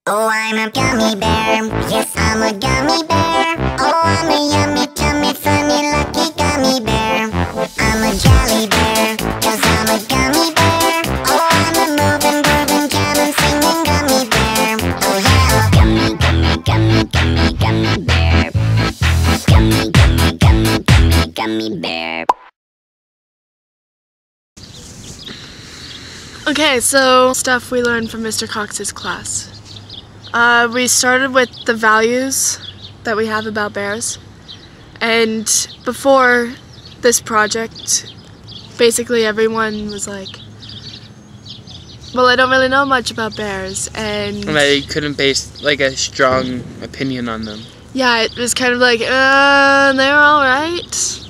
Oh, I'm a gummy bear. Yes, I'm a gummy bear. Oh, I'm a yummy, tummy, funny, lucky gummy bear. I'm a jelly bear, 'cause I'm a gummy bear. Oh, I'm a moving, grooving, jamming, singing gummy bear. Oh, yeah. Gummy, gummy, gummy, gummy, gummy bear. Gummy, gummy, gummy, gummy, gummy bear. Okay, so stuff we learned from Mr. Cox's class. We started with the values that we have about bears, and before this project, basically everyone was like, well, I don't really know much about bears, and they couldn't base like a strong opinion on them. Yeah, it was kind of like, they're alright.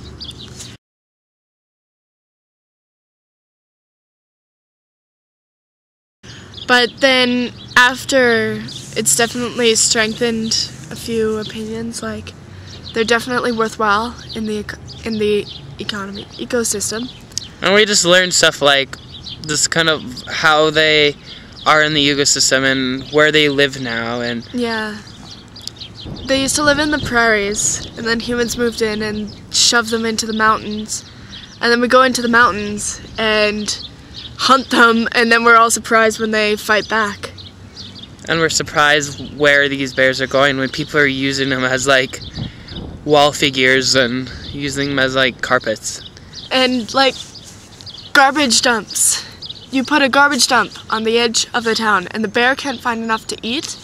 But then after, it's definitely strengthened a few opinions. Like, they're definitely worthwhile in the ecosystem. And we just learned stuff like this, kind of how they are in the ecosystem and where they live now. And yeah, they used to live in the prairies, and then humans moved in and shoved them into the mountains. And then we go into the mountains and hunt them, and then we're all surprised when they fight back. And we're surprised where these bears are going when people are using them as like wall figures and using them as like carpets. And like garbage dumps. You put a garbage dump on the edge of the town and the bear can't find enough to eat.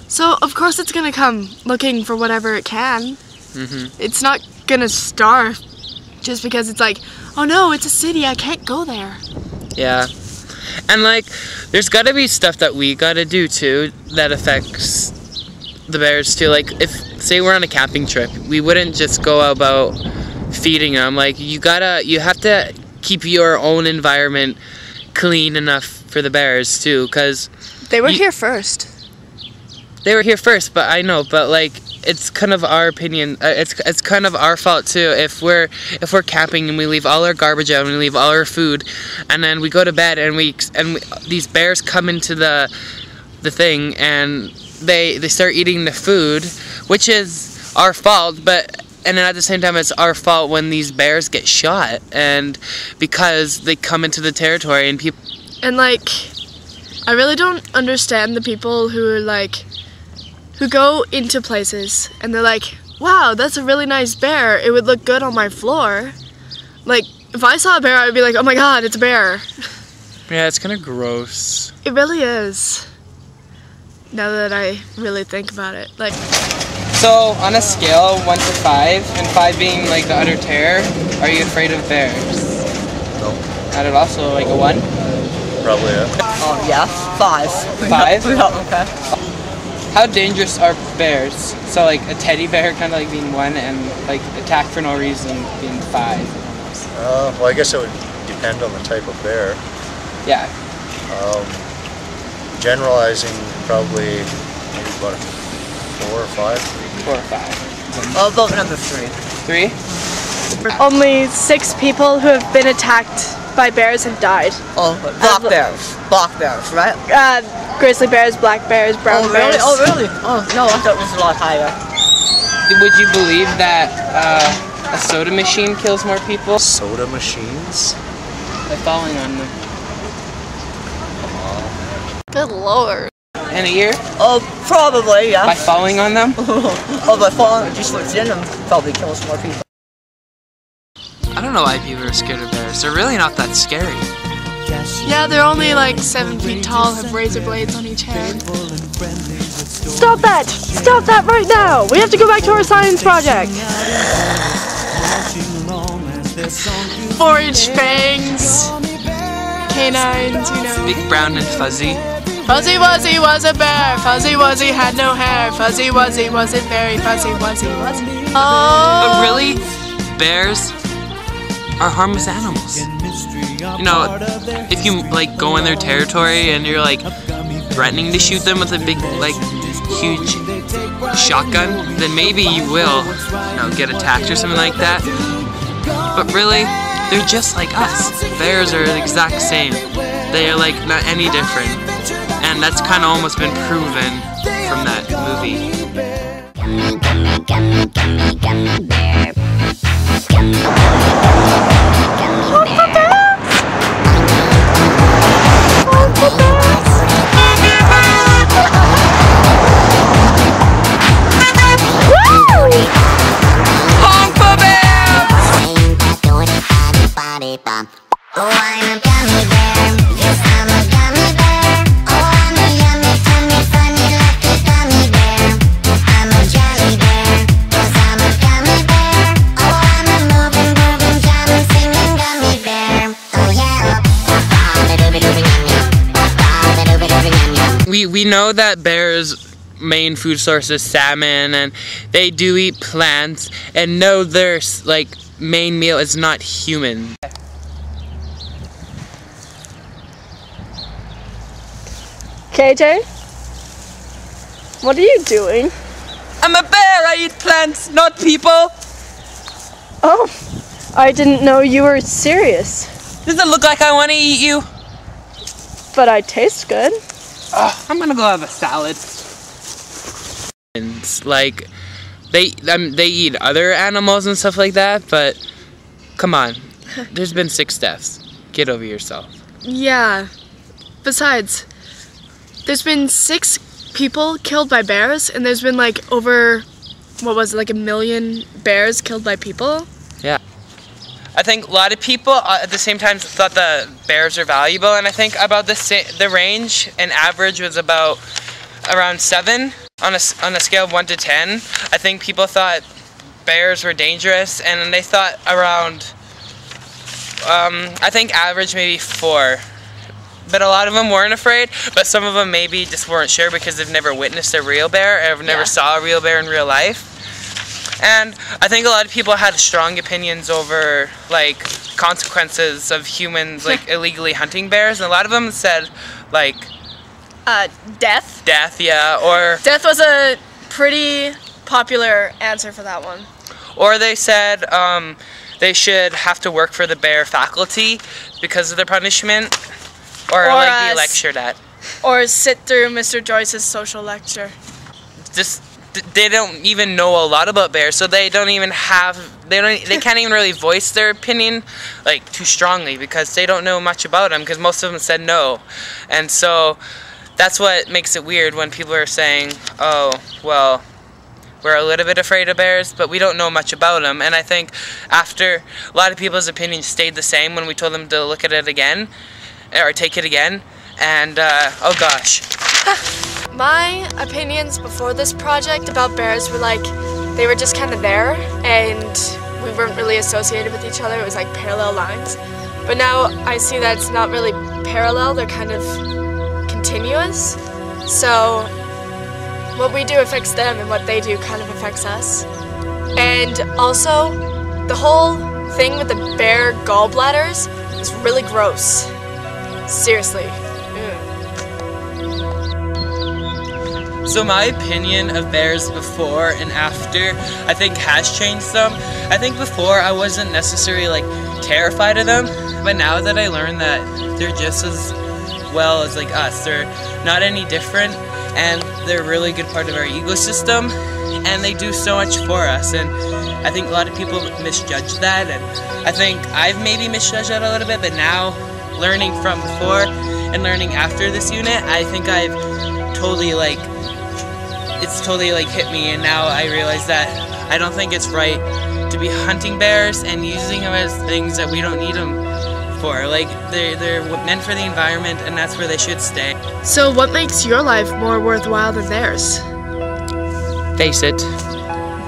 So of course it's gonna come looking for whatever it can. It's not gonna starve just because it's like, oh no, it's a city, I can't go there. Yeah, and like, there's gotta be stuff that we gotta do too that affects the bears too. Like, if, say we're on a camping trip, we wouldn't just go about feeding them. Like, you have to keep your own environment clean enough for the bears too, because they were here first. They were here first, but I know, but like, it's kind of our opinion. It's kind of our fault too if we're camping and we leave all our garbage out and we leave all our food, and then we go to bed and these bears come into the thing and they start eating the food, which is our fault. And then at the same time, it's our fault when these bears get shot, and because they come into the territory and people. And like, I really don't understand the people who are like, who go into places and they're like, wow, that's a really nice bear, it would look good on my floor. Like, if I saw a bear, I would be like, oh my god, it's a bear. Yeah, it's kind of gross. It really is, now that I really think about it. Like, so on a scale 1 to 5, and 5 being like the utter terror, are you afraid of bears? No. Not at all, so like a 1? Probably, yeah. Oh, yeah, 5. 5? Yeah, okay. How dangerous are bears? So like a teddy bear kind of like being 1, and like attack for no reason being 5. Well, I guess it would depend on the type of bear. Yeah. Generalizing, probably maybe about 4 or 5. 4 or 5. I'll vote number 3. 3? only 6 people who have been attacked by bears have died. Oh, black bears. Black bears, right? Grizzly bears, black bears, brown bears. Oh, really? Oh, no, I thought it was a lot higher. Would you believe that a soda machine kills more people? Soda machines? By falling on them. Good lord. In a year? Oh, probably, yeah. By falling on them? Oh, by falling, just what's in them probably kills more people. I don't know why people are scared of bears. They're really not that scary. Yeah, they're only like 7 feet tall, have razor blades on each hand. Stop that! Stop that right now! We have to go back to our science project! 4-inch fangs, canines, you know. Big, brown, and fuzzy. Fuzzy Wuzzy was a bear, Fuzzy Wuzzy had no hair, Fuzzy Wuzzy wasn't very fuzzy, Wuzzy Wuzzy. Oh! But really, bears are harmless animals. You know, if you like go in their territory and you're like threatening to shoot them with a big, like, huge shotgun, then maybe you will, you know, get attacked or something like that. But really, they're just like us. Bears are the exact same. They are like not any different. And and that's kind of almost been proven from that movie. Gummy, gummy, gummy, gummy, gummy bear. Gummy, gummy, gummy bear. Honk the bear! Oh, I'm a gummy bear. Yes, I'm a gummy bear. Oh, I'm a yummy, tummy, funny, lucky gummy bear. I'm a jelly bear, 'cause I'm a gummy bear. Oh, I'm a moving, grooving, jamming, singing gummy bear. Oh, yeah. We know that bears' main food source is salmon, and they do eat plants, and no, their like main meal is not human. KJ? What are you doing? I'm a bear. I eat plants, not people. Oh, I didn't know you were serious. Does it look like I want to eat you? But I taste good. I'm gonna go have a salad. Like they eat other animals and stuff like that, but come on, there's been 6 deaths. Get over yourself. Yeah. Besides, there's been 6 people killed by bears, and there's been like over, what was it, like 1 million bears killed by people? Yeah. I think a lot of people at the same time thought the bears are valuable, and I think about the range, an average was about around 7 on a scale of 1 to 10. I think people thought bears were dangerous, and they thought around, I think average maybe 4. But a lot of them weren't afraid, but some of them maybe just weren't sure because they've never witnessed a real bear, or never saw a real bear in real life. And I think a lot of people had strong opinions over like consequences of humans like illegally hunting bears, and a lot of them said like Death? death, yeah, or Death was a pretty popular answer for that one. or they said they should have to work for the bear faculty because of their punishment, or like be lectured at. Or sit through Mr. Joyce's social lecture. Just they don't even know a lot about bears, so they don't even have they can't even really voice their opinion like too strongly because they don't know much about them, because most of them said no. And so that's what makes it weird when people are saying, oh well, we're a little bit afraid of bears, but we don't know much about them. And I think after a lot of people's opinions stayed the same when we told them to look at it again or take it again, and oh gosh. My opinions before this project about bears were like, they were just kind of there, and we weren't really associated with each other. It was like parallel lines. But now I see that it's not really parallel, they're kind of continuous. So what we do affects them, and what they do kind of affects us. And also, the whole thing with the bear gallbladders is really gross. Seriously. So my opinion of bears before and after, I think, has changed some. I think before I wasn't necessarily like terrified of them, but now that I learned that they're just as well as like us, they're not any different, and they're a really good part of our ecosystem, and they do so much for us. And I think a lot of people misjudge that, and I think I've maybe misjudged that a little bit, but now learning from before and learning after this unit, I think I've totally like, it's totally like hit me, and now I realize that I don't think it's right to be hunting bears and using them as things that we don't need them for. Like they're meant for the environment, and that's where they should stay. So what makes your life more worthwhile than theirs? Face it,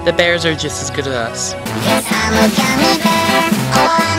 the bears are just as good as us. Yes, I'm a gummy bear. Oh,